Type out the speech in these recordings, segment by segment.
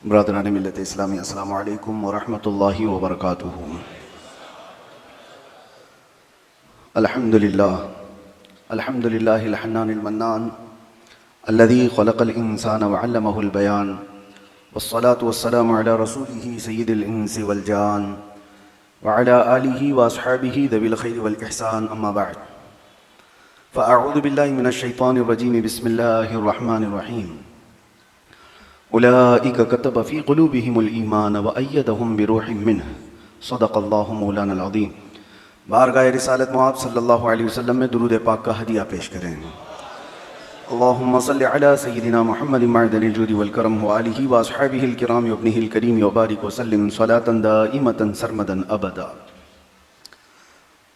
برادران ملت اسلامی، السلام علیکم ورحمۃ اللہ وبرکاتہ۔ الحمدللہ الحنان المنان الذي خلق الانسان وعلمه البیان، والصلاة والسلام على رسوله سید الانس والجان وعلى آلہ واصحابہ ذوی الخیر والاحسان، اما بعد فاعوذ باللہ من الشیطان الرجیم، بسم اللہ الرحمن الرحیم۔ اولئک کتب فی قلوبہم الایمان وایدہم بروح منہ، صدق اللہ مولانا العظیم۔ بارگاہ رسالت مآب صلی اللہ علیہ وسلم میں درود پاک کا ہدیہ پیش کریں۔ اللہم صلی علی سیدنا محمد معدن الجود والکرم وآلہ واصحابہ الکرام وابنہ الکریم وبارک وسلم صلاة دائمة سرمدا ابدا۔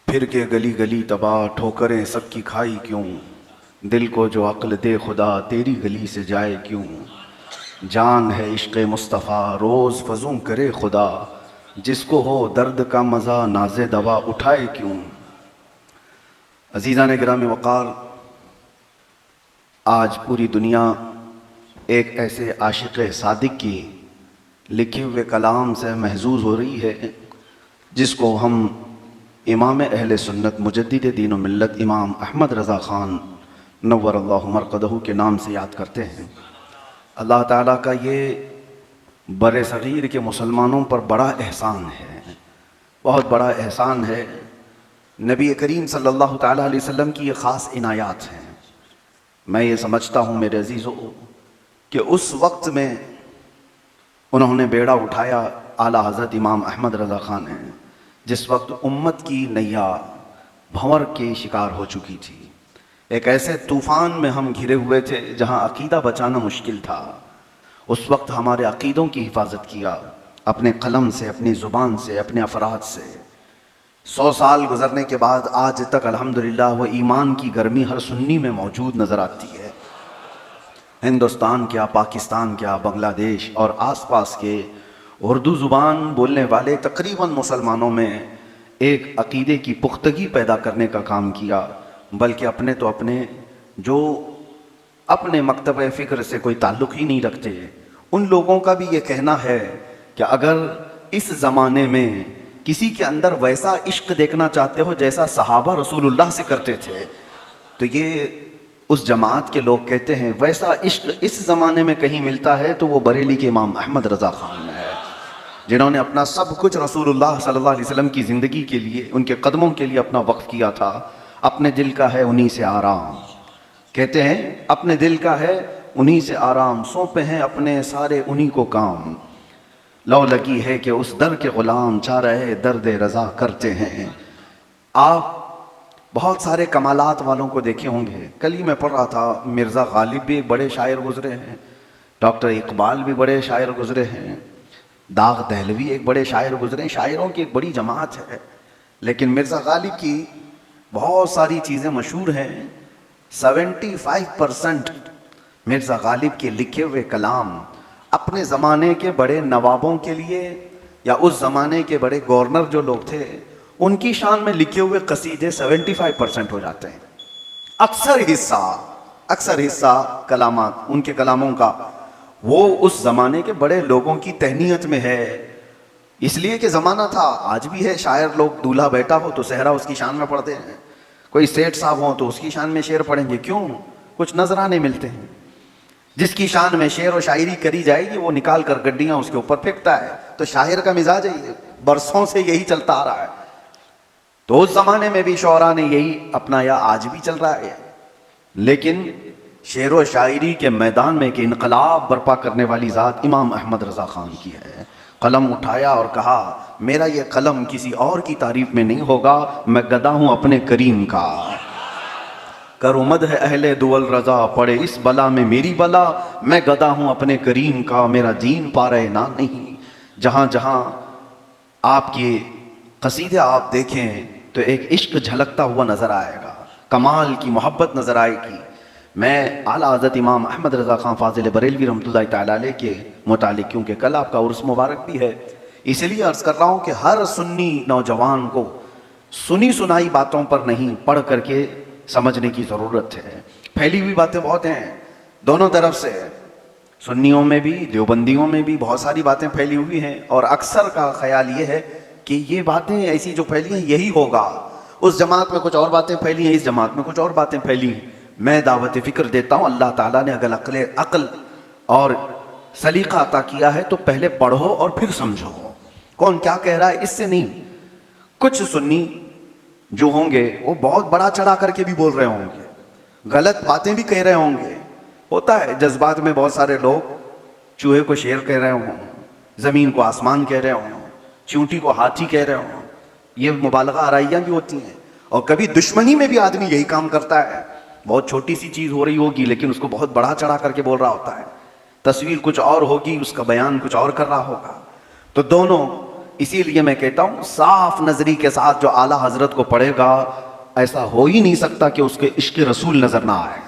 پھر کے گلی گلی تباہ، ٹھوکریں سب کی کھائی کیوں، دل کو جو عقل دے خدا تیری گلی سے جائے کیوں۔ جان ہے عشق مصطفیٰ روز فزوں کرے خدا، جس کو ہو درد کا مزہ ناز دوا اٹھائے کیوں۔ عزیزان گرامی وقار، آج پوری دنیا ایک ایسے عاشق صادق کی لکھے ہوئے کلام سے محظوظ ہو رہی ہے جس کو ہم امام اہل سنت مجدد دین و ملت امام احمد رضا خان نور اللہ مرقدہ کے نام سے یاد کرتے ہیں۔ اللہ تعالیٰ کا یہ بر صغیر کے مسلمانوں پر بڑا احسان ہے، بہت بڑا احسان ہے۔ نبی کریم صلی اللہ تعالیٰ علیہ وسلم کی یہ خاص عنایات ہیں۔ میں یہ سمجھتا ہوں میرے عزیزو کہ اس وقت میں انہوں نے بیڑا اٹھایا اعلیٰ حضرت امام احمد رضا خان نے، جس وقت امت کی نیا بھنور کے شکار ہو چکی تھی۔ ایک ایسے طوفان میں ہم گھرے ہوئے تھے جہاں عقیدہ بچانا مشکل تھا۔ اس وقت ہمارے عقیدوں کی حفاظت کیا اپنے قلم سے، اپنی زبان سے، اپنے افراد سے۔ 100 سال گزرنے کے بعد آج تک الحمدللہ وہ ایمان کی گرمی ہر سنی میں موجود نظر آتی ہے۔ ہندوستان کیا، پاکستان کیا، بنگلہ دیش اور آس پاس کے اردو زبان بولنے والے تقریباً مسلمانوں میں ایک عقیدے کی پختگی پیدا کرنے کا کام کیا، بلکہ اپنے تو اپنے جو اپنے مکتب فکر سے کوئی تعلق ہی نہیں رکھتے، ان لوگوں کا بھی یہ کہنا ہے کہ اگر اس زمانے میں کسی کے اندر ویسا عشق دیکھنا چاہتے ہو جیسا صحابہ رسول اللہ سے کرتے تھے، تو یہ اس جماعت کے لوگ کہتے ہیں ویسا عشق اس زمانے میں کہیں ملتا ہے تو وہ بریلی کے امام احمد رضا خان ہے، جنہوں نے اپنا سب کچھ رسول اللہ صلی اللہ علیہ وسلم کی زندگی کے لیے، ان کے قدموں کے لیے اپنا وقف کیا تھا۔ اپنے دل کا ہے انہی سے آرام، کہتے ہیں اپنے دل کا ہے انہی سے آرام، سونپے ہیں اپنے سارے انہی کو کام۔ لو لگی ہے کہ اس در کے غلام، چارہ درد رضا کرتے ہیں۔ آپ بہت سارے کمالات والوں کو دیکھے ہوں گے۔ کل ہی میں پڑھ رہا تھا مرزا غالب بھی ایک بڑے شاعر گزرے ہیں، ڈاکٹر اقبال بھی بڑے شاعر گزرے ہیں، داغ دہلوی ایک بڑے شاعر گزرے ہیں۔ شاعروں کی ایک بڑی جماعت ہے، لیکن مرزا غالب کی بہت ساری چیزیں مشہور ہیں۔ 75% مرزا غالب کے لکھے ہوئے کلام اپنے زمانے کے بڑے نوابوں کے لیے یا اس زمانے کے بڑے گورنر جو لوگ تھے ان کی شان میں لکھے ہوئے قصیدے 75% ہو جاتے ہیں۔ اکثر حصہ کلامات ان کے کلاموں کا وہ اس زمانے کے بڑے لوگوں کی تہنیت میں ہے، اس لیے کہ زمانہ تھا۔ آج بھی ہے، شاعر لوگ دولہا بیٹا ہو تو صحرا اس کی شان میں پڑھتے ہیں، کوئی سیٹھ صاحب ہوں تو اس کی شان میں شعر پڑھیں گے، کیوں؟ کچھ نذرانے ملتے ہیں۔ جس کی شان میں شعر و شاعری کری جائے گی وہ نکال کر گڈیاں اس کے اوپر پھینکتا ہے، تو شاعر کا مزاج ہے، برسوں سے یہی چلتا آ رہا ہے۔ تو اس زمانے میں بھی شعراء نے یہی اپنایا، آج بھی چل رہا ہے۔ لیکن شعر و شاعری کے میدان میں ایک انقلاب برپا کرنے والی ذات امام احمد رضا خان کی ہے۔ قلم اٹھایا اور کہا میرا یہ قلم کسی اور کی تعریف میں نہیں ہوگا، میں گدا ہوں اپنے کریم کا۔ کرو مدح اہل دول رضا، پڑے اس بلا میں میری بلا، میں گدا ہوں اپنے کریم کا، میرا دین پارہ نہ نہیں۔ جہاں جہاں آپ کے قصیدے آپ دیکھیں تو ایک عشق جھلکتا ہوا نظر آئے گا، کمال کی محبت نظر آئے گی۔ میں اعلیٰ حضرت امام احمد رضا خان فاضل بریلوی رحمۃ اللہ تعالیٰ علیہ کے متعلق، کیونکہ کل آپ کا عرس مبارک بھی ہے، اس لیے عرض کر رہا ہوں کہ ہر سنی نوجوان کو سنی سنائی باتوں پر نہیں، پڑھ کر کے سمجھنے کی ضرورت ہے۔ پھیلی ہوئی باتیں بہت ہیں دونوں طرف سے، سنیوں میں بھی دیوبندیوں میں بھی بہت ساری باتیں پھیلی ہوئی ہیں، اور اکثر کا خیال یہ ہے کہ یہ باتیں ایسی جو پھیلی ہیں یہی ہوگا، اس جماعت میں کچھ اور باتیں پھیلی ہیں، اس جماعت میں کچھ اور باتیں پھیلی ہیں۔ میں دعوت فکر دیتا ہوں، اللہ تعالیٰ نے اگر عقل اور سلیقہ عطا کیا ہے تو پہلے پڑھو اور پھر سمجھو کون کیا کہہ رہا ہے، اس سے نہیں۔ کچھ سنی جو ہوں گے وہ بہت بڑا چڑھا کر کے بھی بول رہے ہوں گے، غلط باتیں بھی کہہ رہے ہوں گے، ہوتا ہے جذبات میں بہت سارے لوگ چوہے کو شیر کہہ رہے ہوں، زمین کو آسمان کہہ رہے ہوں، چونٹی کو ہاتھی کہہ رہے ہوں، یہ مبالغہ آرائیاں بھی ہوتی ہیں۔ اور کبھی دشمنی میں بھی آدمی یہی کام کرتا ہے، بہت چھوٹی سی چیز ہو رہی ہوگی لیکن اس کو بہت بڑا چڑھا کر کے بول رہا ہوتا ہے، تصویر کچھ اور ہوگی اس کا بیان کچھ اور کر رہا ہوگا۔ تو دونوں، اسی لیے میں کہتا ہوں صاف نظری کے ساتھ جو اعلیٰ حضرت کو پڑھے گا ایسا ہو ہی نہیں سکتا کہ اس کے عشق رسول نظر نہ آئے۔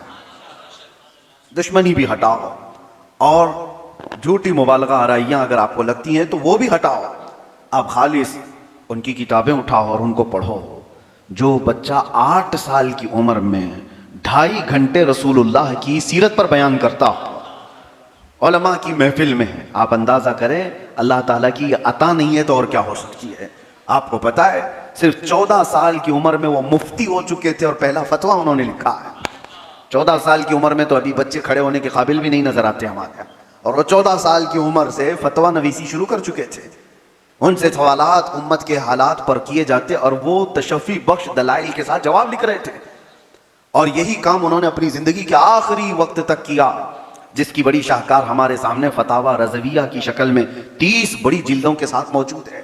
دشمنی بھی ہٹاؤ اور جھوٹی مبالغہ آرائیاں اگر آپ کو لگتی ہیں تو وہ بھی ہٹاؤ، آپ خالص ان کی کتابیں اٹھاؤ اور ان کو پڑھو۔ جو بچہ 8 سال کی عمر میں 2.5 گھنٹے رسول اللہ کی سیرت پر بیان کرتا ہو، علماء کی محفل میں ہے، آپ اندازہ کریں اللہ تعالیٰ کی عطا نہیں ہے تو اور کیا ہو سکتی ہے۔ آپ کو پتا ہے صرف 14 سال کی عمر میں وہ مفتی ہو چکے تھے اور پہلا فتویٰ انہوں نے لکھا ہے۔ 14 سال کی عمر میں تو ابھی بچے کھڑے ہونے کے قابل بھی نہیں نظر آتے ہمارے یہاں، اور وہ 14 سال کی عمر سے فتویٰ نویسی شروع کر چکے تھے۔ ان سے سوالات امت کے حالات پر کیے جاتے اور وہ تشفی بخش دلائل کے ساتھ جواب لکھ رہے تھے، اور یہی کام انہوں نے اپنی زندگی کے آخری وقت تک کیا، جس کی بڑی شاہکار ہمارے سامنے فتاوی رضویہ کی شکل میں 30 بڑی جلدوں کے ساتھ موجود ہے۔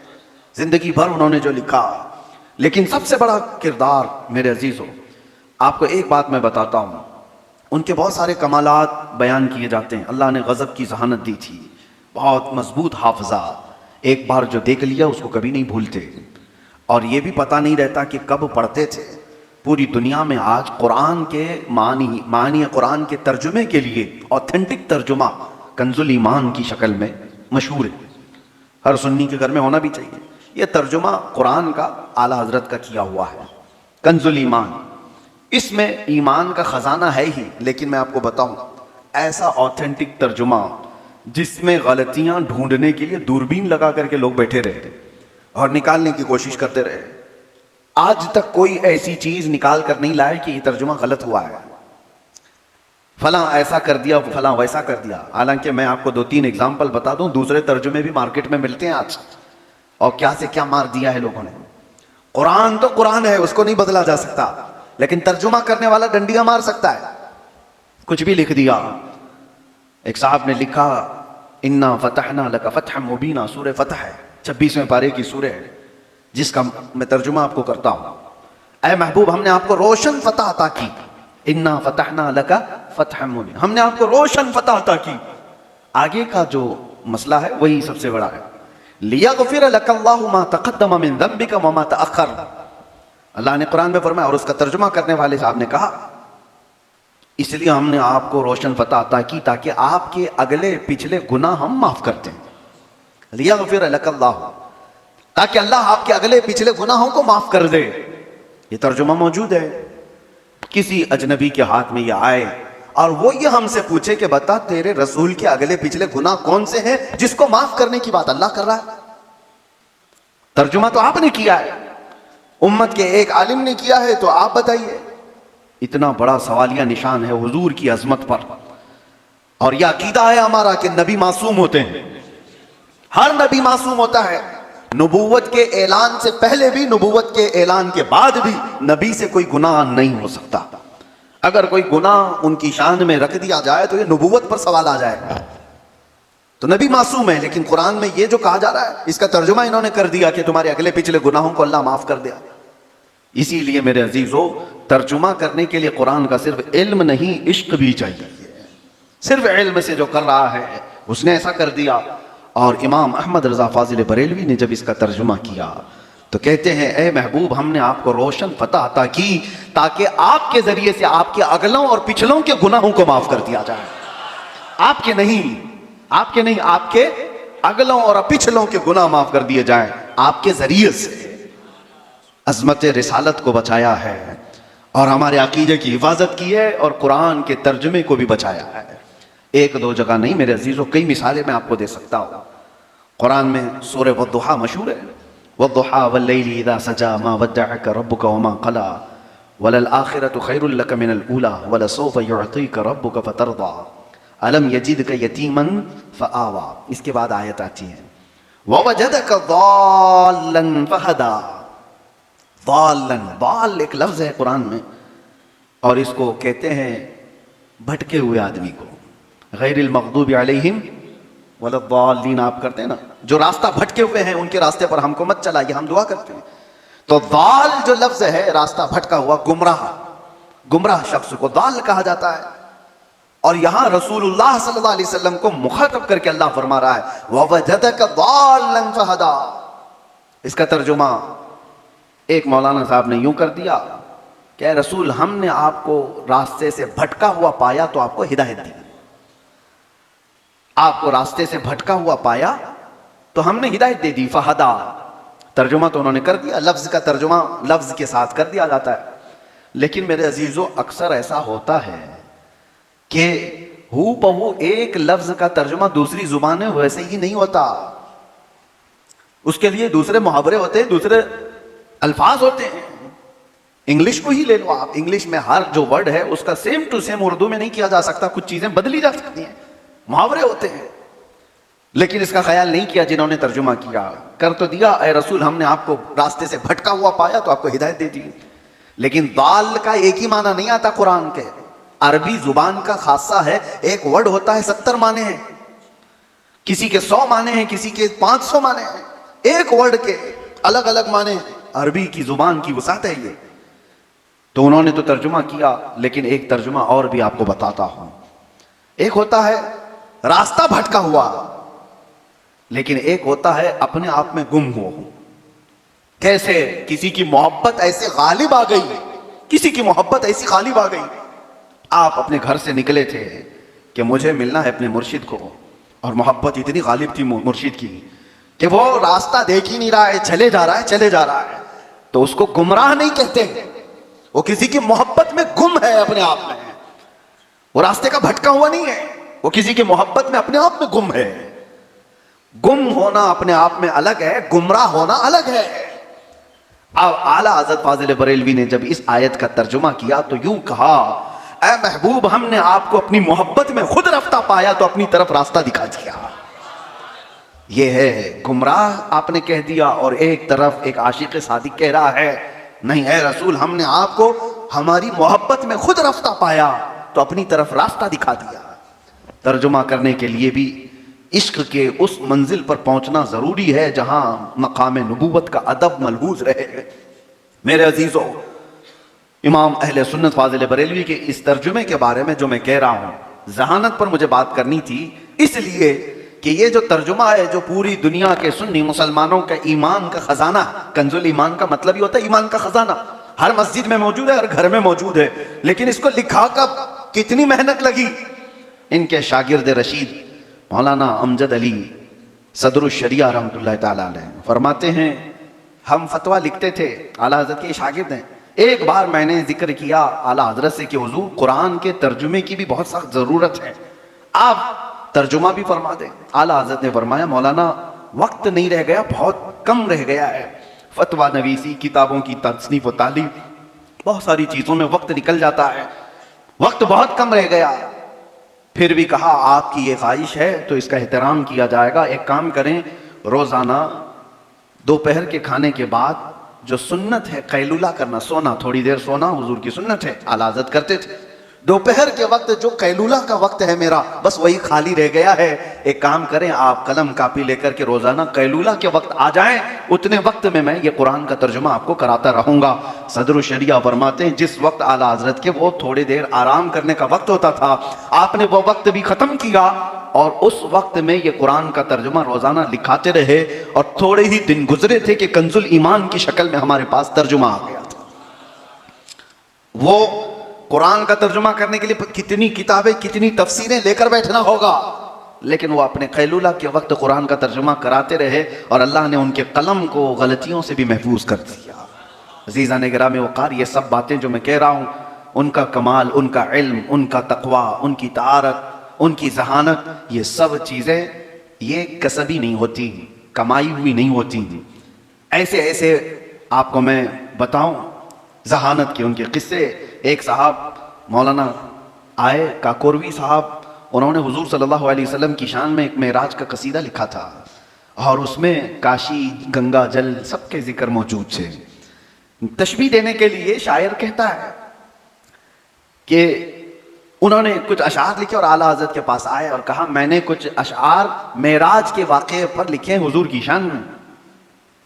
زندگی بھر انہوں نے جو لکھا، لیکن سب سے بڑا کردار میرے عزیزو، آپ کو ایک بات میں بتاتا ہوں، ان کے بہت سارے کمالات بیان کیے جاتے ہیں۔ اللہ نے غضب کی ذہانت دی تھی، بہت مضبوط حافظہ، ایک بار جو دیکھ لیا اس کو کبھی نہیں بھولتے، اور یہ بھی پتہ نہیں رہتا کہ کب پڑھتے تھے۔ پوری دنیا میں آج قرآن کے معنی قرآن کے ترجمے کے لیے اوتھینٹک ترجمہ کنز الایمان کی شکل میں مشہور ہے، ہر سنی کے گھر میں ہونا بھی چاہیے۔ یہ ترجمہ قرآن کا اعلیٰ حضرت کا کیا ہوا ہے، کنز الایمان۔ اس میں ایمان کا خزانہ ہے ہی، لیکن میں آپ کو بتاؤں ایسا اوتھینٹک ترجمہ جس میں غلطیاں ڈھونڈنے کے لیے دوربین لگا کر کے لوگ بیٹھے رہے اور نکالنے کی کوشش کرتے رہے۔ آج تک کوئی ایسی چیز نکال کر نہیں لائے کہ یہ ترجمہ غلط ہوا ہے، فلاں ایسا کر دیا فلاں ویسا کر دیا۔ حالانکہ میں آپ کو 2-3 اگزامپل بتا دوں، دوسرے ترجمے بھی مارکیٹ میں ملتے ہیں آج، اور کیا سے کیا مار دیا ہے لوگوں نے۔ قرآن تو قرآن ہے، اس کو نہیں بدلا جا سکتا، لیکن ترجمہ کرنے والا ڈنڈیاں مار سکتا ہے، کچھ بھی لکھ دیا۔ ایک صاحب نے لکھا انا فتحنا لک فتحا مبینا، سورہ فتح ہے، 26ویں پارے کی سورہ ہے، جس کا میں ترجمہ آپ کو کرتا ہوں۔ اے محبوب، ہم نے آپ کو روشن فتح عطا کی، انا فتحنا لک فتحا مبینا، ہم نے آپ کو روشن فتح عطا کی۔ آگے کا جو مسئلہ ہے وہی سب سے بڑا ہے، لیغفر لک اللہ ما تقدم من ذنبک وما تأخر۔ اللہ نے قرآن میں فرمایا، اور اس کا ترجمہ کرنے والے صاحب نے کہا اس لیے ہم نے آپ کو روشن فتح عطا کی تاکہ آپ کے اگلے پچھلے گناہ ہم معاف کرتے ہیں، لیغفر لک اللہ، تاکہ اللہ آپ کے اگلے پچھلے گناہوں کو معاف کر دے۔ یہ ترجمہ موجود ہے۔ کسی اجنبی کے ہاتھ میں یہ آئے اور وہ یہ ہم سے پوچھے کہ بتا تیرے رسول کے اگلے پچھلے گناہ کون سے ہیں جس کو معاف کرنے کی بات اللہ کر رہا ہے؟ ترجمہ تو آپ نے کیا ہے، امت کے ایک عالم نے کیا ہے، تو آپ بتائیے۔ اتنا بڑا سوالیہ نشان ہے حضور کی عظمت پر، اور یہ عقیدہ ہے ہمارا کہ نبی معصوم ہوتے ہیں، ہر نبی معصوم ہوتا ہے، نبوت کے اعلان سے پہلے بھی، نبوت کے اعلان کے بعد بھی نبی سے کوئی گناہ نہیں ہو سکتا۔ اگر کوئی گناہ ان کی شان میں رکھ دیا جائے تو یہ نبوت پر سوال آ جائے گا۔ تو نبی معصوم ہے، لیکن قرآن میں یہ جو کہا جا رہا ہے اس کا ترجمہ انہوں نے کر دیا کہ تمہارے اگلے پچھلے گناہوں کو اللہ معاف کر دیا۔ اسی لیے میرے عزیزو، ترجمہ کرنے کے لیے قرآن کا صرف علم نہیں، عشق بھی چاہیے۔ صرف علم سے جو کر رہا ہے اس نے ایسا کر دیا۔ اور امام احمد رضا فاضل بریلوی نے جب اس کا ترجمہ کیا تو کہتے ہیں اے محبوب، ہم نے آپ کو روشن فتح عطا کی تاکہ آپ کے ذریعے سے آپ کے اگلوں اور پچھلوں کے گناہوں کو معاف کر دیا جائے۔ آپ کے نہیں، آپ کے اگلوں اور پچھلوں کے گناہ معاف کر دیے جائیں آپ کے ذریعے سے۔ عظمت رسالت کو بچایا ہے اور ہمارے عقیدے کی حفاظت کی ہے اور قرآن کے ترجمے کو بھی بچایا ہے۔ ایک دو جگہ نہیں میرے عزیزوں، کئی مثالیں میں آپ کو دے سکتا ہوں۔ قرآن میں سورہ والضحیٰ مشہور ہے، والضحیٰ واللیل اذا سجا ما ودعک ربک وما قلی وللآخرۃ خیر لک من الاولی ولسوف یعطیک ربک فترضی الم یجدک یتیما فآوی۔ اس کے بعد آیت آتی ہے ووجدک ضالا فہدی۔ ضالا، ضال ایک لفظ ہے قرآن میں، اور اس کو کہتے ہیں بھٹکے ہوئے آدمی کو، غیر المغضوب علیہم ولا الضالین آپ کرتے ہیں نا، جو راستہ بھٹکے ہوئے ہیں ان کے راستے پر ہم کو مت چلائیے، ہم دعا کرتے ہیں۔ تو ضال جو لفظ ہے راستہ بھٹکا ہوا، گمراہ شخص کو ضال کہا جاتا ہے۔ اور یہاں رسول اللہ صلی اللہ علیہ وسلم کو مخاطب کر کے اللہ فرما رہا ہے وَوَجَدَكَ ضَالًا فَهَدَىٰ۔ اس کا ترجمہ ایک مولانا صاحب نے یوں کر دیا کہ اے رسول، ہم نے آپ کو راستے سے بھٹکا ہوا پایا تو آپ کو ہدایت دی، آپ کو راستے سے بھٹکا ہوا پایا تو ہم نے ہدایت دے دی۔ فہدا ترجمہ تو انہوں نے کر دیا، لفظ کا ترجمہ لفظ کے ساتھ کر دیا جاتا ہے، لیکن میرے عزیزو اکثر ایسا ہوتا ہے کہ ہو بہو ایک لفظ کا ترجمہ دوسری زبان میں ویسے ہی نہیں ہوتا، اس کے لیے دوسرے محاورے ہوتے ہیں، دوسرے الفاظ ہوتے ہیں۔ انگلش کو ہی لے لو آپ، انگلش میں ہر جو ورڈ ہے اس کا سیم ٹو سیم اردو میں نہیں کیا جا سکتا، کچھ چیزیں بدلی جا سکتی ہیں، محاورے ہوتے ہیں، لیکن اس کا خیال نہیں کیا جنہوں نے ترجمہ کیا، کر تو دیا اے رسول ہم نے آپ کو راستے سے بھٹکا ہوا پایا تو آپ کو ہدایت دے دی، لیکن ضال کا ایک ہی معنی نہیں آتا قرآن کے، عربی زبان کا خاصہ ہے، ایک ورڈ ہوتا ہے 70 معنی ہیں، کسی کے 100 معنی ہیں، کسی کے 500 معنی ہیں، ایک ورڈ کے الگ الگ معنی ہیں، عربی کی زبان کی وسعت ہے یہ۔ تو انہوں نے تو ترجمہ کیا، لیکن ایک ترجمہ اور بھی آپ کو بتاتا ہوں۔ ایک ہوتا ہے راستہ بھٹکا ہوا، لیکن ایک ہوتا ہے اپنے آپ میں گم ہو۔ کیسے؟ کسی کی محبت ایسے غالب آ گئی، کسی کی محبت ایسی غالب آ گئی، آپ اپنے گھر سے نکلے تھے کہ مجھے ملنا ہے اپنے مرشد کو، اور محبت اتنی غالب تھی مرشد کی کہ وہ راستہ دیکھ ہی نہیں رہا ہے، چلے جا رہا ہے، تو اس کو گمراہ نہیں کہتے، وہ کسی کی محبت میں گم ہے، اپنے آپ میں ہے، وہ راستے کا بھٹکا ہوا نہیں ہے، وہ کسی کی محبت میں اپنے آپ میں گم ہے۔ گم ہونا اپنے آپ میں الگ ہے، گمراہ ہونا الگ ہے۔ اب اعلیٰ حضرت فاضل بریلوی نے جب اس آیت کا ترجمہ کیا تو یوں کہا اے محبوب، ہم نے آپ کو اپنی محبت میں خود رفتہ پایا تو اپنی طرف راستہ دکھا دیا۔ یہ ہے گمراہ آپ نے کہہ دیا، اور ایک طرف ایک عاشق صادق کہہ رہا ہے نہیں اے رسول ہم نے آپ کو ہماری محبت میں خود رفتہ پایا تو اپنی طرف راستہ دکھا دیا۔ ترجمہ کرنے کے لیے بھی عشق کے اس منزل پر پہنچنا ضروری ہے جہاں مقام نبوت کا ادب ملحوظ رہے۔ میرے عزیزو، امام اہل سنت فاضل بریلوی کے اس ترجمے کے بارے میں جو میں کہہ رہا ہوں، ذہانت پر مجھے بات کرنی تھی، اس لیے کہ یہ جو ترجمہ ہے جو پوری دنیا کے سنی مسلمانوں کا ایمان کا خزانہ، کنز الایمان کا مطلب ہی ہوتا ہے ایمان کا خزانہ، ہر مسجد میں موجود ہے، ہر گھر میں موجود ہے، لیکن اس کو لکھا کب، کتنی محنت لگی۔ ان کے شاگرد رشید مولانا امجد علی صدر الشریعہ رحمۃ اللہ تعالیٰ علیہ فرماتے ہیں ہم فتویٰ لکھتے تھے، اعلیٰ حضرت کے شاگرد ہیں، ایک بار میں نے ذکر کیا اعلیٰ حضرت سے کہ حضور قرآن کے ترجمے کی بھی بہت سخت ضرورت ہے، آپ ترجمہ بھی فرما دیں۔ اعلیٰ حضرت نے فرمایا مولانا وقت نہیں رہ گیا، بہت کم رہ گیا ہے، فتویٰ نویسی، کتابوں کی تصنیف و تعلیم، بہت ساری چیزوں میں وقت نکل جاتا ہے، وقت بہت کم رہ گیا۔ پھر بھی کہا آپ کی یہ خواہش ہے تو اس کا احترام کیا جائے گا، ایک کام کریں روزانہ دوپہر کے کھانے کے بعد جو سنت ہے قیلولہ کرنا، سونا، تھوڑی دیر سونا حضور کی سنت ہے، اعلیٰ حضرت کرتے تھے، دوپہر کے وقت جو قیلولہ کا وقت ہے میرا بس وہی خالی رہ گیا ہے، ایک کام کریں آپ قلم کاپی لے کر کے روزانہ قیلولہ کے وقت آ جائیں، اتنے وقت میں یہ قرآن کا ترجمہ آپ کو کراتا رہوں گا۔ صدر الشریعہ فرماتے ہیں جس وقت اعلیٰ حضرت کے وہ تھوڑی دیر آرام کرنے کا وقت ہوتا تھا، آپ نے وہ وقت بھی ختم کیا اور اس وقت میں یہ قرآن کا ترجمہ روزانہ لکھاتے رہے، اور تھوڑے ہی دن گزرے تھے کہ کنز الایمان کی شکل میں ہمارے پاس ترجمہ آ گیا تھا۔ وہ قرآن کا ترجمہ کرنے کے لیے کتنی کتابیں، کتنی تفسیریں لے کر بیٹھنا ہوگا، لیکن وہ اپنے قیلولہ کے وقت قرآن کا ترجمہ کراتے رہے، اور اللہ نے ان کے قلم کو غلطیوں سے بھی محفوظ کر دیا۔ عزیزان گرامی وقار، یہ سب باتیں جو میں کہہ رہا ہوں، ان کا کمال، ان کا علم، ان کا تقوی، ان کی طہارت، ان کی ذہانت، یہ سب چیزیں یہ کسبی نہیں ہوتی، کمائی ہوئی نہیں ہوتی. ایسے ایسے آپ کو میں بتاؤں ذہانت کے ان کے قصے. ایک صاحب مولانا آئے کاکوروی صاحب، انہوں نے حضور صلی اللہ علیہ وسلم کی شان میں ایک معراج کا قصیدہ لکھا تھا، اور اس میں کاشی، گنگا جل سب کے ذکر موجود تھے. تشبیہ دینے کے لیے شاعر کہتا ہے کہ انہوں نے کچھ اشعار لکھے اور اعلیٰ حضرت کے پاس آئے اور کہا میں نے کچھ اشعار معراج کے واقعے پر لکھے ہیں حضور کی شان میں.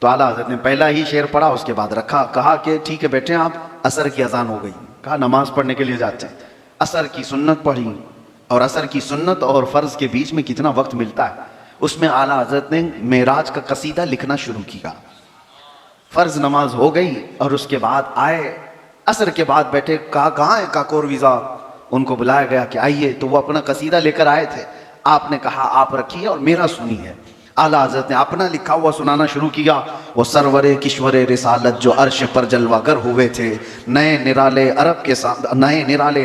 تو اعلیٰ حضرت نے پہلا ہی شعر پڑھا، اس کے بعد رکھا، کہا کہ ٹھیک ہے بیٹھے آپ، عصر کی اذان ہو گئی. کہا نماز پڑھنے کے لیے جاتے ہیں. عصر کی سنت پڑھی، اور عصر کی سنت اور فرض کے بیچ میں کتنا وقت ملتا ہے، اس میں اعلیٰ حضرت نے معراج کا قصیدہ لکھنا شروع کیا. فرض نماز ہو گئی اور اس کے بعد آئے، عصر کے بعد بیٹھے. کہا کہاں ہے کاکوروی صاحب؟ ان کو بلایا گیا کہ آئیے. تو وہ اپنا قصیدہ لے کر آئے تھے. آپ نے کہا آپ رکھیے اور میرا سنیے. اعلیٰ حضرت نے اپنا لکھا ہوا سنانا شروع کیا. وہ سرور کشور رسالت جو عرش پر جلوہ گر ہوئے تھے، نئے نرالے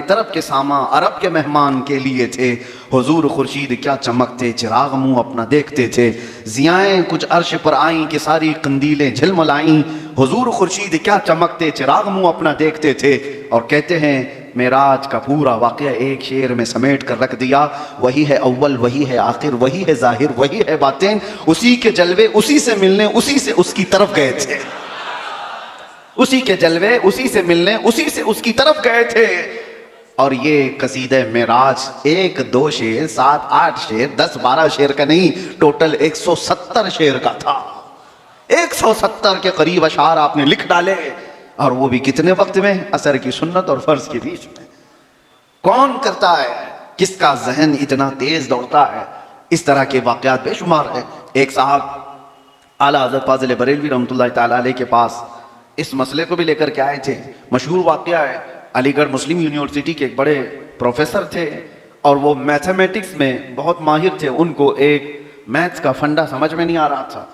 طرب کے ساما عرب کے مہمان کے لیے تھے. حضور خورشید کیا چمکتے، چراغ منہ اپنا دیکھتے تھے. ضیائیں کچھ عرش پر آئیں کہ ساری قندیلیں جھلملائیں. حضور خورشید کیا چمکتے، چراغ منہ اپنا دیکھتے تھے. اور کہتے ہیں معراج کا پورا واقعہ ایک شعر میں سمیٹ کر رکھ دیا. وہی ہے اول، وہی ہے آخر، وہی ہے ظاہر، وہی ہے باطن. اسی کے جلوے اسی سے ملنے، اسی سے اس کی طرف گئے تھے. اسی کے جلوے اسی سے ملنے، اسی سے اس کی طرف گئے تھے. اور یہ قصیدہ معراج 1 2 شعر، 7 8 شعر، 10 12 شعر کا نہیں، ٹوٹل 170 شعر کا تھا. 170 کے قریب اشعار آپ نے لکھ ڈالے، اور وہ بھی کتنے وقت میں؟ عصر کی سنت اور فرض کے بیچ میں. کون کرتا ہے؟ کس کا ذہن اتنا تیز دوڑتا ہے؟ اس طرح کے واقعات بے شمار ہیں. ایک صاحب اعلیٰ حضرت فاضل بریلوی رحمۃ اللہ تعالیٰ علیہ کے پاس اس مسئلے کو بھی لے کر کے آئے تھے. مشہور واقعہ ہے. علی گڑھ مسلم یونیورسٹی کے ایک بڑے پروفیسر تھے، اور وہ میتھمیٹکس میں بہت ماہر تھے. ان کو ایک میتھس کا فنڈا سمجھ میں نہیں آ رہا تھا،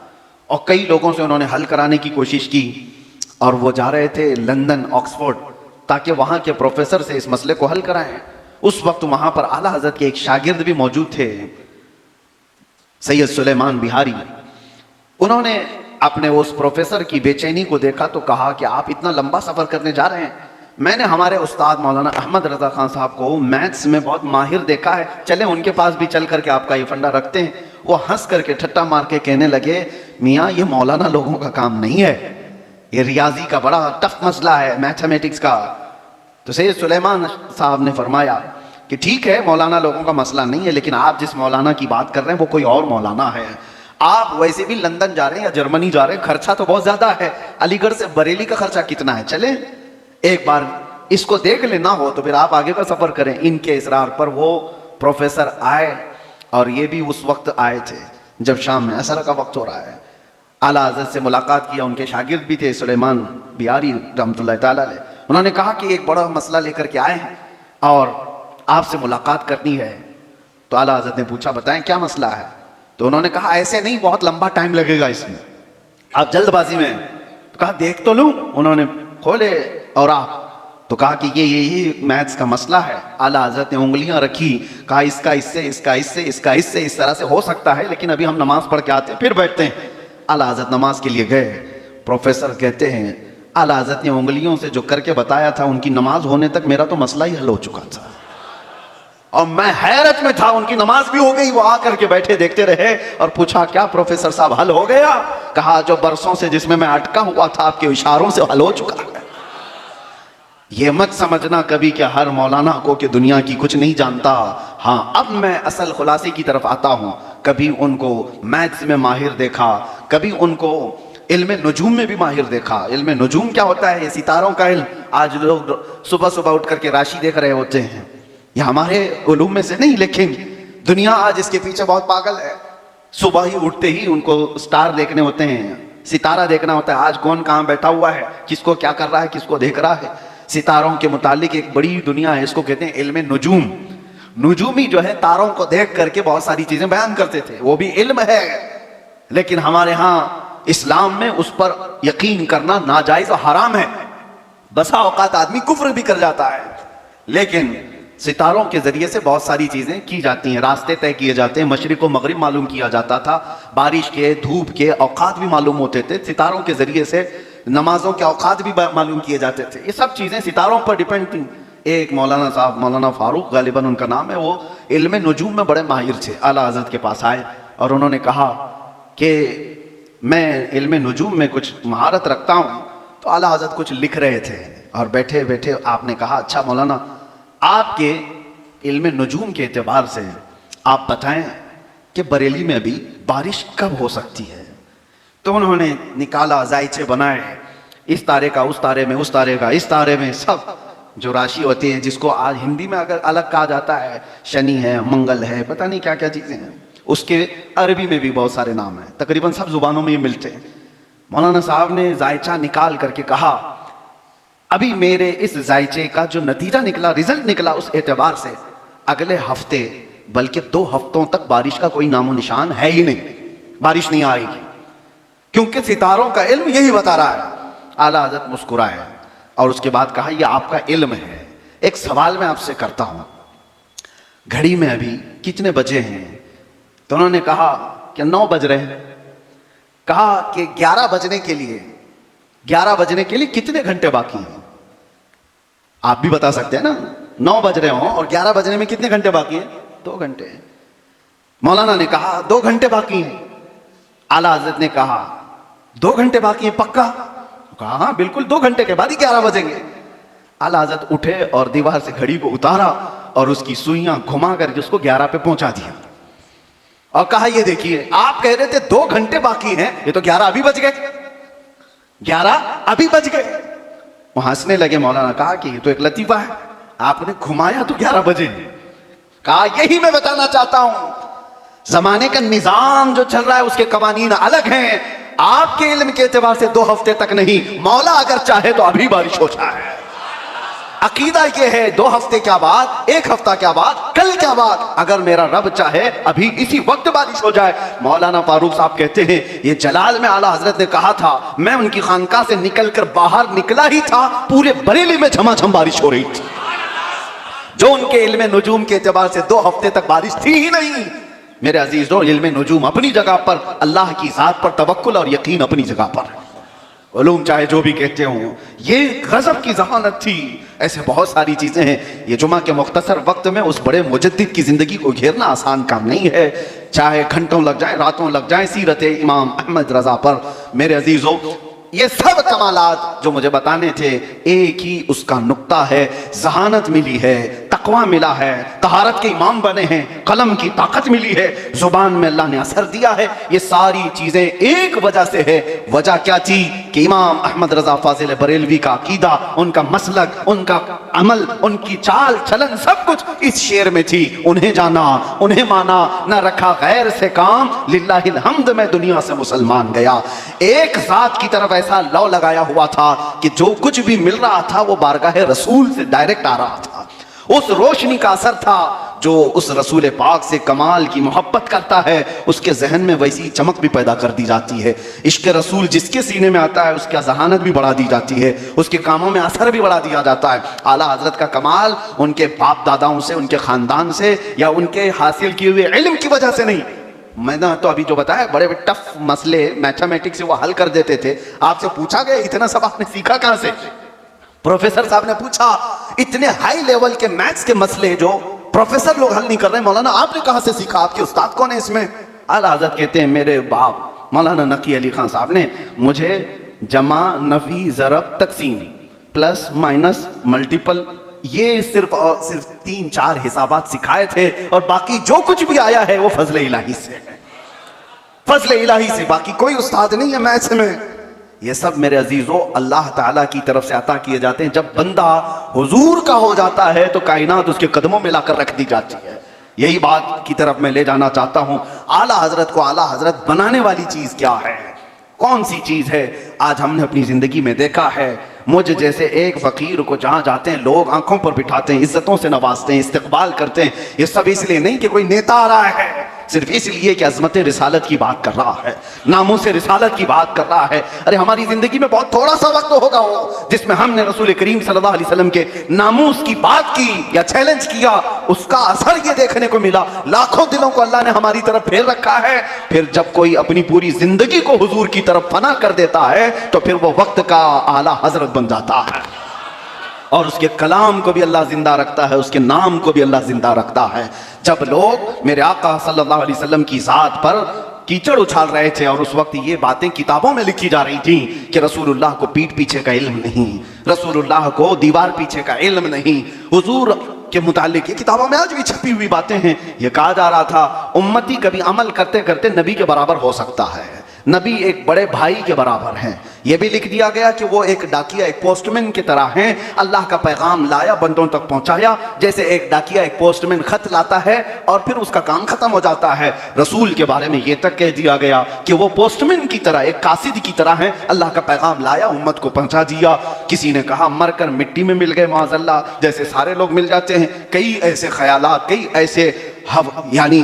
اور کئی لوگوں سے انہوں نے حل کرانے کی کوشش کی. اور وہ جا رہے تھے لندن، آکسفورڈ، تاکہ وہاں کے پروفیسر سے اس مسئلے کو حل کرائیں. اس وقت وہاں پر اعلیٰ حضرت کے ایک شاگرد بھی موجود تھے، سید سلیمان بہاری. انہوں نے اپنے اس پروفیسر کی بے چینی کو دیکھا تو کہا کہ آپ اتنا لمبا سفر کرنے جا رہے ہیں، میں نے ہمارے استاد مولانا احمد رضا خان صاحب کو میتھس میں بہت ماہر دیکھا ہے، چلیں ان کے پاس بھی چل کر کے آپ کا یہ فنڈا رکھتے ہیں. وہ ہنس کر کے ٹھٹا مار کے کہنے لگے میاں یہ مولانا لوگوں کا کام نہیں ہے، یہ ریاضی کا بڑا ٹف مسئلہ ہے، میتھمیٹکس کا. تو سید سلیمان صاحب نے فرمایا کہ ٹھیک ہے مولانا لوگوں کا مسئلہ نہیں ہے، لیکن آپ جس مولانا کی بات کر رہے ہیں وہ کوئی اور مولانا ہے. آپ ویسے بھی لندن جا رہے ہیں یا جرمنی جا رہے ہیں، خرچہ تو بہت زیادہ ہے. علی گڑھ سے بریلی کا خرچہ کتنا ہے، چلیں ایک بار اس کو دیکھ لینا ہو تو پھر آپ آگے کا سفر کریں. ان کے اصرار پر وہ پروفیسر آئے، اور یہ بھی اس وقت آئے تھے جب شام میں عصر کا وقت ہو رہا ہے. اعلیٰ حضرت سے ملاقات کیا. ان کے شاگرد بھی تھے سلیمان بہاری رحمۃ اللہ تعالیٰ علیہ. انہوں نے کہا کہ ایک بڑا مسئلہ لے کر کے آئے ہیں اور آپ سے ملاقات کرنی ہے. تو اعلیٰ حضرت نے پوچھا بتائیں کیا مسئلہ ہے. تو انہوں نے کہا ایسے نہیں، بہت لمبا ٹائم لگے گا اس میں، آپ جلد بازی میں. تو کہا دیکھ تو لوں. انہوں نے کھولے اور آپ تو کہا کہ یہ میتھس کا مسئلہ ہے. اعلیٰ حضرت نے انگلیاں رکھی، کہا اس کا اس سے، اس کا اس سے، اس کا اس سے، اس طرح سے ہو سکتا ہے، لیکن ابھی ہم نماز پڑھ کے آتے ہیں پھر بیٹھتے ہیں. اعلیٰ حضرت نماز کے لیے گئے. پروفیسر کہتے ہیں اعلیٰ حضرت نے انگلیوں سے جو کر کے بتایا تھا، ان کی نماز ہونے تک میرا تو مسئلہ ہی حل ہو چکا تھا، اور میں حیرت میں تھا. ان کی نماز بھی ہو گئی، وہ آ کر کے بیٹھے دیکھتے رہے اور پوچھا کیا پروفیسر صاحب حل ہو گیا؟ کہا جو برسوں سے جس میں اٹکا ہوا تھا آپ کے اشاروں سے حل ہو چکا ہے. یہ مت سمجھنا کبھی کہ ہر مولانا کو کہ دنیا کی کچھ نہیں جانتا. ہاں اب میں اصل خلاصے کی طرف آتا ہوں. کبھی ان کو میتھس میں ماہر دیکھا، کبھی ان کو علم نجوم میں بھی ماہر دیکھا. علم نجوم کیا ہوتا ہے؟ یہ ستاروں کا علم. آج لوگ صبح صبح اٹھ کر کے راشی دیکھ رہے ہوتے ہیں، یہ ہمارے علوم میں سے نہیں، لیکن دنیا آج اس کے پیچھے بہت پاگل ہے. صبح ہی اٹھتے ہی ان کو سٹار دیکھنے ہوتے ہیں، ستارہ دیکھنا ہوتا ہے. آج کون کہاں بیٹھا ہوا ہے، کس کو کیا کر رہا ہے، کس کو دیکھ رہا ہے. ستاروں کے متعلق ایک بڑی دنیا ہے، اس کو کہتے ہیں علم نجوم. نجومی جو ہے تاروں کو دیکھ کر کے بہت ساری چیزیں بیان کرتے تھے، وہ بھی علم ہے. لیکن ہمارے ہاں اسلام میں اس پر یقین کرنا ناجائز و حرام ہے. بسا اوقات آدمی کفر بھی کر جاتا ہے، لیکن ستاروں کے ذریعے سے بہت ساری چیزیں کی جاتی ہیں، راستے طے کیے جاتے ہیں، مشرق و مغرب معلوم کیا جاتا تھا، بارش کے دھوپ کے اوقات بھی معلوم ہوتے تھے، ستاروں کے ذریعے سے نمازوں کے اوقات بھی معلوم کیے جاتے تھے. یہ سب چیزیں ستاروں پر ڈیپینڈ تھیں. ایک مولانا صاحب، مولانا فاروق غالباً ان کا نام ہے، وہ علم نجوم میں بڑے ماہر تھے. اعلیٰ حضرت کے پاس آئے اور انہوں نے کہا کہ میں علم نجوم میں کچھ مہارت رکھتا ہوں. تو اعلیٰ حضرت کچھ لکھ رہے تھے اور بیٹھے بیٹھے آپ نے کہا اچھا مولانا، آپ کے علم نجوم کے اعتبار سے آپ بتائیں کہ بریلی میں ابھی بارش کب ہو سکتی ہے. تو انہوں نے نکالا، زائچے بنائے، اس تارے کا اس تارے میں، اس تارے کا اس تارے میں، سب جو راشی ہوتی ہیں جس کو آج ہندی میں اگر الگ کہا جاتا ہے، شنی ہے، منگل ہے، پتہ نہیں کیا کیا چیزیں ہیں، اس کے عربی میں بھی بہت سارے نام ہیں، تقریباً سب زبانوں میں یہ ملتے ہیں. مولانا صاحب نے زائچہ نکال کر کے کہا ابھی میرے اس زائچے کا جو نتیجہ نکلا، رزلٹ نکلا، اس اعتبار سے اگلے ہفتے بلکہ 2 ہفتوں تک بارش کا کوئی نام و نشان ہے ہی نہیں، بارش نہیں آئے گی، کیونکہ ستاروں کا علم یہی بتا رہا ہے. اعلیٰ حضرت مسکرائے اور اس کے بعد کہا یہ آپ کا علم ہے، ایک سوال میں آپ سے کرتا ہوں، گھڑی میں ابھی کتنے بجے ہیں؟ تو انہوں نے کہا کہ 9 بج رہے ہیں. کہا کہ 11 بجنے کے لیے کتنے گھنٹے باقی ہیں؟ آپ بھی بتا سکتے ہیں نا، 9 بج رہے ہوں اور 11 بجنے میں کتنے گھنٹے باقی ہیں؟ 2 گھنٹے. مولانا نے کہا 2 گھنٹے باقی ہیں. اعلیٰ حضرت نے کہا 2 گھنٹے باقی ہیں پکا؟ کہا ہاں بالکل، 2 گھنٹے کے بعد ہی 11 بجیں گے. اعلیٰ حضرت اٹھے اور دیوار سے گھڑی کو اتارا اور اس کی سوئیاں گھما کر کے اس کو 11 پہ پہنچا دیا اور کہا یہ دیکھیے آپ کہہ رہے تھے 2 گھنٹے باقی ہیں، یہ تو 11 ابھی بج گئے، 11 ابھی بج گئے. وہ ہنسنے لگے. مولانا کہا کہ یہ تو ایک لطیفہ ہے، آپ نے گھمایا تو 11 بجے. کہا یہی میں بتانا چاہتا ہوں، زمانے کا نظام جو چل رہا ہے اس کے قوانین الگ ہیں. آپ کے علم کے اعتبار سے 2 ہفتے تک نہیں، مولا اگر چاہے تو ابھی بارش ہو جائے. عقیدہ یہ ہے 2 ہفتے کیا بعد، 1 ہفتہ کیا بعد، کل کیا بعد، اگر میرا رب چاہے ابھی اسی وقت بارش ہو جائے. مولانا فاروق صاحب کہتے ہیں یہ جلال میں اعلیٰ حضرت نے کہا تھا، میں ان کی خانقاہ سے نکل کر باہر نکلا ہی تھا، پورے بریلی میں جھما جھم بارش ہو رہی تھی، جو ان کے علم نجوم کے اعتبار سے 2 ہفتے تک بارش تھی ہی نہیں. میرے عزیزوں، علم نجوم اپنی جگہ پر، اللہ کی ذات پر توکل اور یقین اپنی جگہ پر. علوم چاہے جو بھی کہتے ہوں، یہ غضب کی ذہانت تھی. ایسے بہت ساری چیزیں ہیں. یہ جمعہ کے مختصر وقت میں اس بڑے مجدد کی زندگی کو گھیرنا آسان کام نہیں ہے، چاہے گھنٹوں لگ جائیں، راتوں لگ جائیں. سیرت امام احمد رضا پر میرے عزیزوں یہ سب کمالات جو مجھے بتانے تھے، ایک ہی اس کا نقطہ ہے، ذہانت ملی ہے، تقویٰ ملا ہے، طہارت کے امام بنے ہیں، قلم کی طاقت ملی ہے، زبان میں اللہ نے اثر دیا ہے. یہ ساری چیزیں ایک وجہ سے ہے. وجہ کیا تھی؟ کہ امام احمد رضا فاضل بریلوی کا عقیدہ، ان کا مسلک، ان کا عمل، ان کی چال چلن، سب کچھ اس شعر میں تھی. انہیں جانا، انہیں مانا، نہ رکھا غیر سے کام، للہ الحمد میں دنیا سے مسلمان گیا. ایک ذات کی طرف ایسا لو لگایا ہوا تھا کہ جو کچھ بھی مل رہا تھا وہ بارگاہ رسول سے ڈائریکٹ آ رہا تھا. اس روشنی کا اثر تھا جو اس رسول پاک سے کمال کی محبت کرتا ہے، اس کے ذہن میں ویسی چمک بھی پیدا کر دی جاتی ہے. عشق رسول جس کے سینے میں آتا ہے اس کا ذہانت بھی بڑھا دی جاتی ہے، اس کے کاموں میں اثر بھی بڑھا دیا جاتا ہے. اعلیٰ حضرت کا کمال ان کے باپ داداؤں سے، ان کے خاندان سے یا ان کے حاصل کیے ہوئے علم کی وجہ سے نہیں. میں نے تو ابھی جو بتایا بڑے ٹف مسئلے میتھمیٹکس سے وہ حل کر دیتے تھے. آپ سے پوچھا گیا اتنا سب آپ نے سیکھا کہاں سے؟ پروفیسر صاحب نے پوچھا اتنے ہائی لیول کے میتھس کے مسئلے جو پروفیسر لوگ حل نہیں کر رہے، مولانا آپ نے کہاں سے سیکھا؟ آپ کے استاد کون ہے اس میں؟ اعلیٰ حضرت کہتے ہیں میرے باپ مولانا نقی علی خان صاحب نے مجھے جمع، نفی، ضرب، تقسیم، پلس مائنس، ملٹیپل، یہ صرف 3-4 حسابات سکھائے تھے، اور باقی جو کچھ بھی آیا ہے وہ فضل الہی سے، فضل الہی سے، باقی کوئی استاد نہیں ہے میتھس میں. یہ سب میرے عزیزوں اللہ تعالیٰ کی طرف سے عطا کیے جاتے ہیں. جب بندہ حضور کا ہو جاتا ہے تو کائنات اس کے قدموں میں لا کر رکھ دی جاتی ہے. یہی بات کی طرف میں لے جانا چاہتا ہوں. اعلیٰ حضرت کو اعلیٰ حضرت بنانے والی چیز کیا ہے؟ کون سی چیز ہے؟ آج ہم نے اپنی زندگی میں دیکھا ہے، مجھ جیسے ایک فقیر کو جہاں جاتے ہیں لوگ آنکھوں پر بٹھاتے ہیں، عزتوں سے نوازتے ہیں، استقبال کرتے ہیں. یہ سب اس لیے نہیں کہ کوئی نیتا آ رہا ہے، صرف اس لیے کہ عظمت رسالت کی بات کر رہا ہے، ناموس رسالت کی بات کر رہا ہے۔ ارے ہماری زندگی میں بہت تھوڑا سا وقت ہوگا وہ جس میں ہم نے رسول کریم صلی اللہ علیہ وسلم کے ناموس کی بات کی یا چیلنج کیا، اس کا اثر یہ دیکھنے کو ملا، لاکھوں دلوں کو اللہ نے ہماری طرف پھیر رکھا ہے۔ پھر جب کوئی اپنی پوری زندگی کو حضور کی طرف فنا کر دیتا ہے تو پھر وہ وقت کا اعلیٰ حضرت بن جاتا ہے، اور اس کے کلام کو بھی اللہ زندہ رکھتا ہے، اس کے نام کو بھی اللہ زندہ رکھتا ہے۔ جب لوگ میرے آقا صلی اللہ علیہ وسلم کی ذات پر کیچڑ اچھال رہے تھے اور اس وقت یہ باتیں کتابوں میں لکھی جا رہی تھیں کہ رسول اللہ کو پیٹھ پیچھے کا علم نہیں، رسول اللہ کو دیوار پیچھے کا علم نہیں، حضور کے متعلق یہ کتابوں میں آج بھی چھپی ہوئی باتیں ہیں۔ یہ کہا جا رہا تھا امتی کبھی عمل کرتے کرتے نبی کے برابر ہو سکتا ہے، نبی ایک بڑے بھائی کے برابر ہیں۔ یہ بھی لکھ دیا گیا کہ وہ ایک ڈاکیا، ایک پوسٹ مین کی طرح ہیں، اللہ کا پیغام لایا، بندوں تک پہنچایا، جیسے ایک ڈاکیا ایک پوسٹ مین خط لاتا ہے اور پھر اس کا کام ختم ہو جاتا ہے۔ رسول کے بارے میں یہ تک کہہ دیا گیا کہ وہ پوسٹ مین کی طرح، ایک قاصد کی طرح ہیں، اللہ کا پیغام لایا، امت کو پہنچا دیا۔ کسی نے کہا مر کر مٹی میں مل گئے معاذ اللہ، جیسے سارے لوگ مل جاتے ہیں۔ کئی ایسے خیالات، کئی ایسے یعنی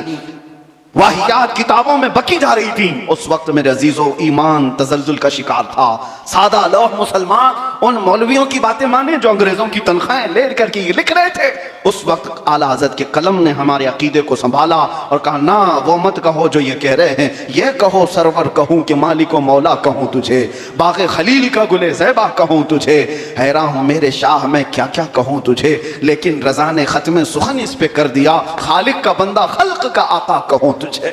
واہیات کتابوں میں بکی جا رہی تھی۔ اس وقت میرے عزیزو ایمان تزلزل کا شکار تھا۔ سادہ لوح مسلمان ان مولویوں کی باتیں مانے جو انگریزوں کی تنخواہیں لے کر کے یہ لکھ رہے تھے۔ اس وقت اعلیٰ حضرت کے قلم نے ہمارے عقیدے کو سنبھالا اور کہا نہ وہ مت کہو جو یہ کہہ رہے ہیں، یہ کہو سرور کہوں کہ مالک و مولا کہوں تجھے، باغ خلیل کا گل زیبا کہوں تجھے، حیران ہوں میرے شاہ میں کیا کیا کہوں تجھے، لیکن رضا نے ختم سخن اس پہ کر دیا، خالق کا بندہ خلق کا آقا کہوں تجھے۔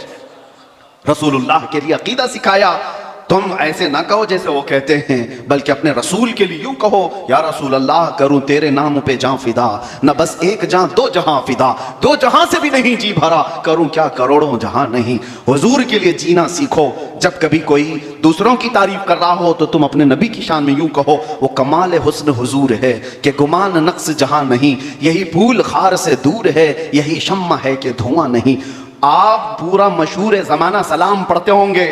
رسول اللہ کے لیے عقیدہ سکھایا، تم ایسے نہ کہو جیسے وہ کہتے ہیں، بلکہ اپنے رسول کے لیے یوں کہو یا رسول اللہ کروں تیرے نام پہ جاں فدا، نہ بس ایک جاں دو جہاں فدا، دو جہاں سے بھی نہیں جی بھرا، کروں کیا کروڑوں جہاں نہیں۔ حضور کے لیے جینا سیکھو۔ جب کبھی کوئی دوسروں کی تعریف کر رہا ہو تو تم اپنے نبی کی شان میں یوں کہو وہ کمال حسن حضور ہے کہ گمان نقص جہاں نہیں، یہی پھول خار سے دور ہے، یہی شمع ہے کہ دھواں نہیں۔ آپ پورا مشہور زمانہ سلام پڑھتے ہوں گے،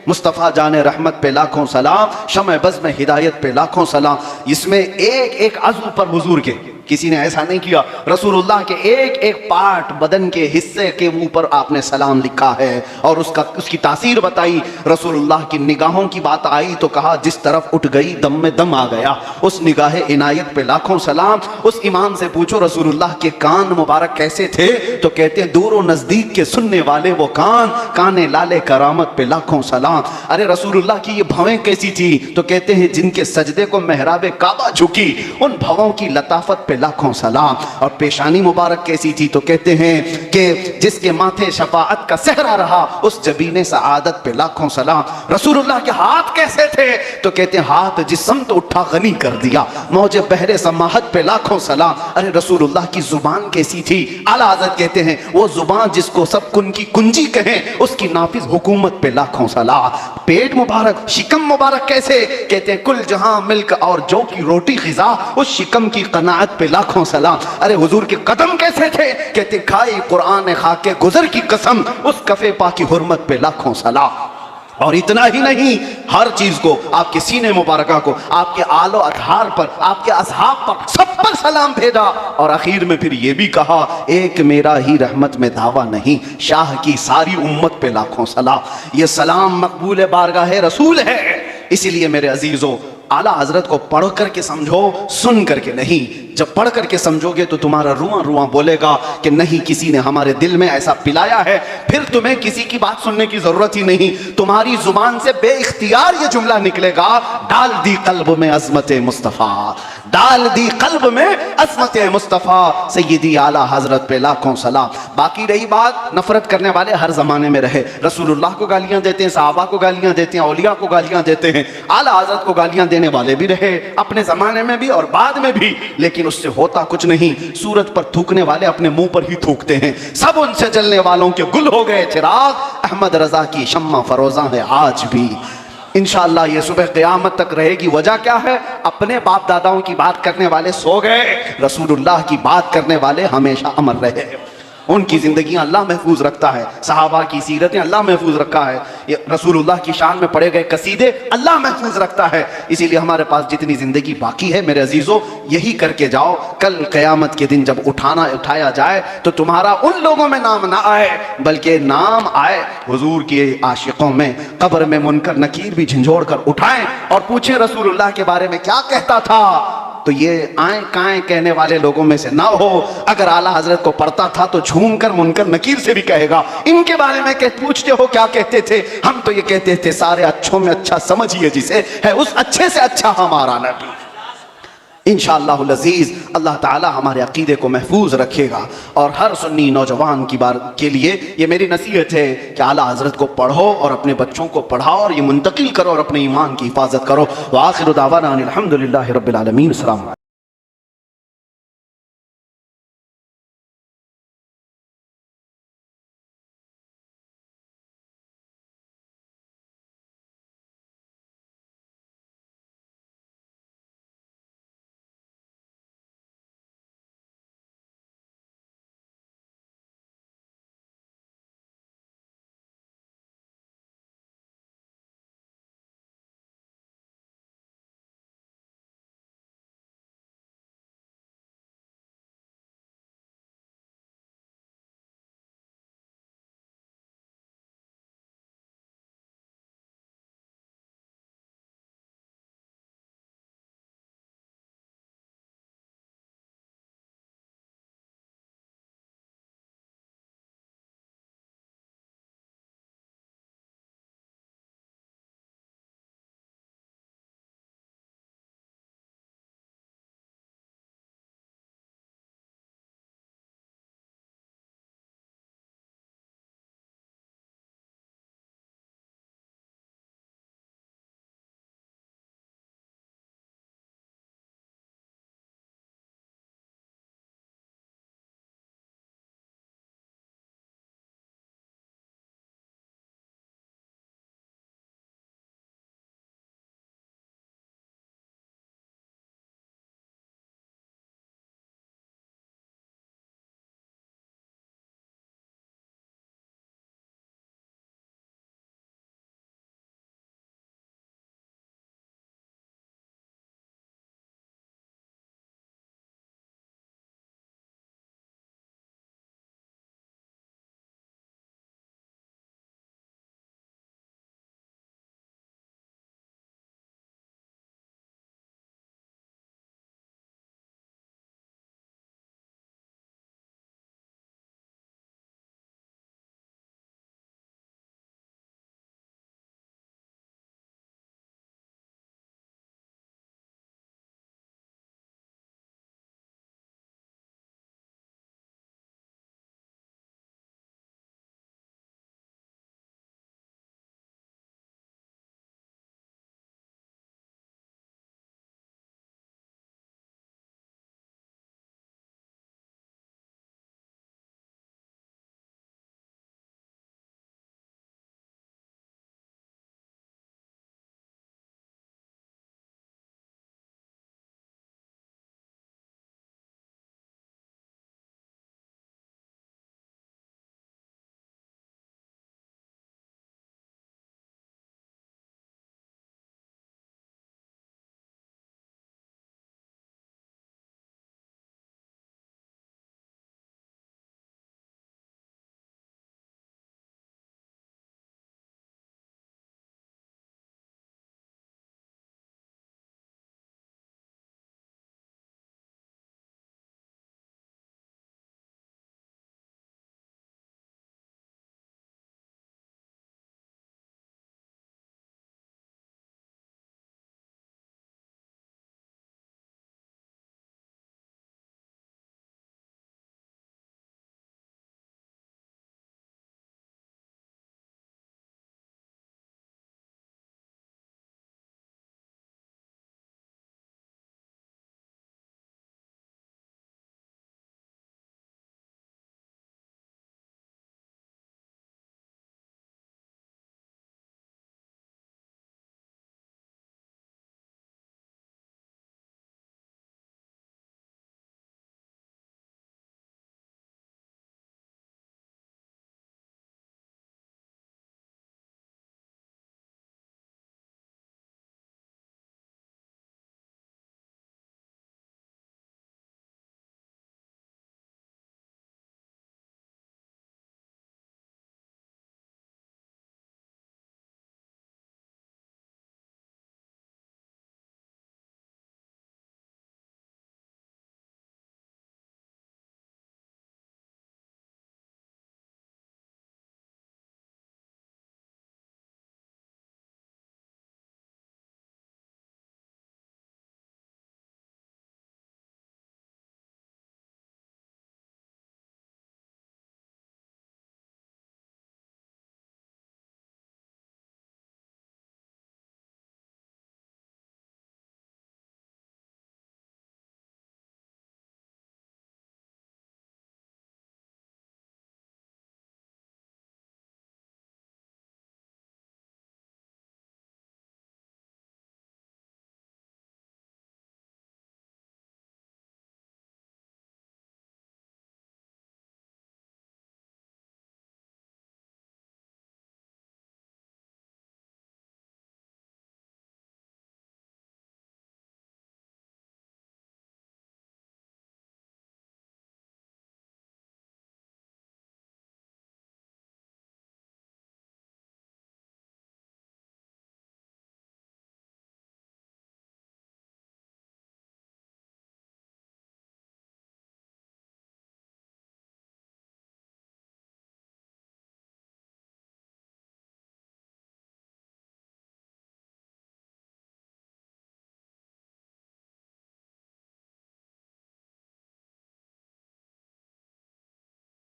مصطفیٰ جان رحمت پہ لاکھوں سلام، شمع بزم ہدایت پہ لاکھوں سلام۔ اس میں ایک ایک عضو پر حضور کے کسی نے ایسا نہیں کیا، رسول اللہ کے ایک ایک پارٹ بدن کے حصے کے اوپر آپ نے سلام لکھا ہے اور اس کی تاثیر بتائی۔ رسول اللہ کی نگاہوں کی بات آئی تو کہا جس طرف اٹھ گئی دم میں دم آ گیا، اس نگاہ عنایت پہ لاکھوں سلام۔ اس امام سے پوچھو رسول اللہ کے کان مبارک کیسے تھے تو کہتے ہیں دور و نزدیک کے سننے والے وہ کان لالے کرامت پہ لاکھوں سلام۔ ارے رسول اللہ کی یہ بھویں کیسی تھی تو کہتے ہیں جن کے سجدے کو محراب کعبہ جھکی، ان بھووں کی لطافت پہ لاکھوں سلام۔ اور پیشانی مبارک کیسی تھی تو کہتے ہیں کہ جس کے ماتھے شفاعت کا صحرا رہا، اس جبین سعادت پہ لاکھوں سلام۔ رسول اللہ کے ہاتھ کیسے تھے تو کہتے ہیں ہاتھ جس سمت اٹھا غنی کر دیا، موج بحر سماحت پہ لاکھوں سلام۔ ارے رسول اللہ کی زبان کیسی تھی، اعلیٰ حضرت کہتے ہیں وہ زبان جس کو سب کن کی کنجی کہیں، اس کی نافذ حکومت پہ لاکھوں سلام۔ پیٹ مبارک، شکم مبارک کیسے، کہتے ہیں کل جہاں ملک اور جو کی روٹی غذا، اس شکم کی قناعت پہ لاکھوں سلام۔ ارے حضور کے قدم کیسے تھے، کہتے کھائی قرآن خاک گزر کی قسم، اس کفے پاک کی حرمت پہ لاکھوں سلام۔ اور اتنا ہی نہیں، ہر چیز کو، آپ کے سینے مبارکہ کو، آپ کے آل و اطہار پر، آپ کے اصحاب پر، سب پر سلام بھیجا۔ اور آخر میں پھر یہ بھی کہا ایک میرا ہی رحمت میں دعویٰ نہیں، شاہ کی ساری امت پہ لاکھوں سلام۔ یہ سلام مقبول بارگاہ رسول ہے۔ اسی لیے میرے عزیزو اعلیٰ حضرت کو پڑھ کر کے سمجھو، سن کر کے نہیں۔ جب پڑھ کر کے سمجھو گے تو تمہارا رواں رواں بولے گا کہ نہیں کسی نے ہمارے دل میں ایسا پلایا ہے، پھر تمہیں کسی کی بات سننے کی ضرورت ہی نہیں، تمہاری زبان سے بے اختیار یہ جملہ نکلے گا ڈال دی قلب میں عظمت مصطفیٰ، ڈال دی قلب میں عظمت مصطفیٰ، سیدی اعلیٰ حضرت پہ لاکھوں سلام۔ باقی رہی بات، نفرت کرنے والے ہر زمانے میں رہے، رسول اللہ کو گالیاں دیتے ہیں، صحابہ کو گالیاں دیتے ہیں، اولیاء کو گالیاں دیتے ہیں، اعلیٰ حضرت کو گالیاں دینے والے بھی رہے اپنے زمانے میں بھی اور بعد میں بھی، لیکن اس سے ہوتا کچھ نہیں۔ سورج پر تھوکنے والے اپنے منہ پر ہی تھوکتے ہیں، سب ان سے جلنے والوں کے گل ہو گئے چراغ، احمد رضا کی شمع فروزاں ہے آج بھی۔ انشاءاللہ یہ صبح قیامت تک رہے گی۔ وجہ کیا ہے؟ اپنے باپ داداؤں کی بات کرنے والے سو گئے، رسول اللہ کی بات کرنے والے ہمیشہ امر رہے۔ ان کی زندگیاں اللہ محفوظ رکھتا ہے، صحابہ کی سیرتیں اللہ محفوظ رکھا ہے، رسول اللہ کی شان میں پڑھے گئے قصیدے اللہ محفوظ رکھتا ہے۔ اسی لیے ہمارے پاس جتنی زندگی باقی ہے میرے عزیزو، یہی کر کے جاؤ، کل قیامت کے دن جب اٹھایا جائے تو تمہارا ان لوگوں میں نام نہ آئے بلکہ نام آئے حضور کے عاشقوں میں۔ قبر میں منکر نکیر بھی جھنجھوڑ کر اٹھائیں اور پوچھیں رسول اللہ کے بارے میں کیا کہتا تھا، تو یہ آئیں کائیں کہنے والے لوگوں میں سے نہ ہو۔ اگر اعلیٰ حضرت کو پڑھتا تھا تو جھوم کر منکر نکیر سے بھی کہے گا ان کے بارے میں پوچھتے ہو کیا کہتے تھے، ہم تو یہ کہتے تھے سارے اچھوں میں اچھا سمجھیے جسے ہے اس اچھے سے اچھا ہمارا نبی۔ انشاءاللہ العزیز اللہ تعالی ہمارے عقیدے کو محفوظ رکھے گا، اور ہر سنی نوجوان کی بار کے لیے یہ میری نصیحت ہے کہ اعلیٰ حضرت کو پڑھو اور اپنے بچوں کو پڑھاؤ اور یہ منتقل کرو اور اپنے ایمان کی حفاظت کرو۔ وآخر دعوانا ان الحمدللہ رب العالمین۔ السلام علیکم۔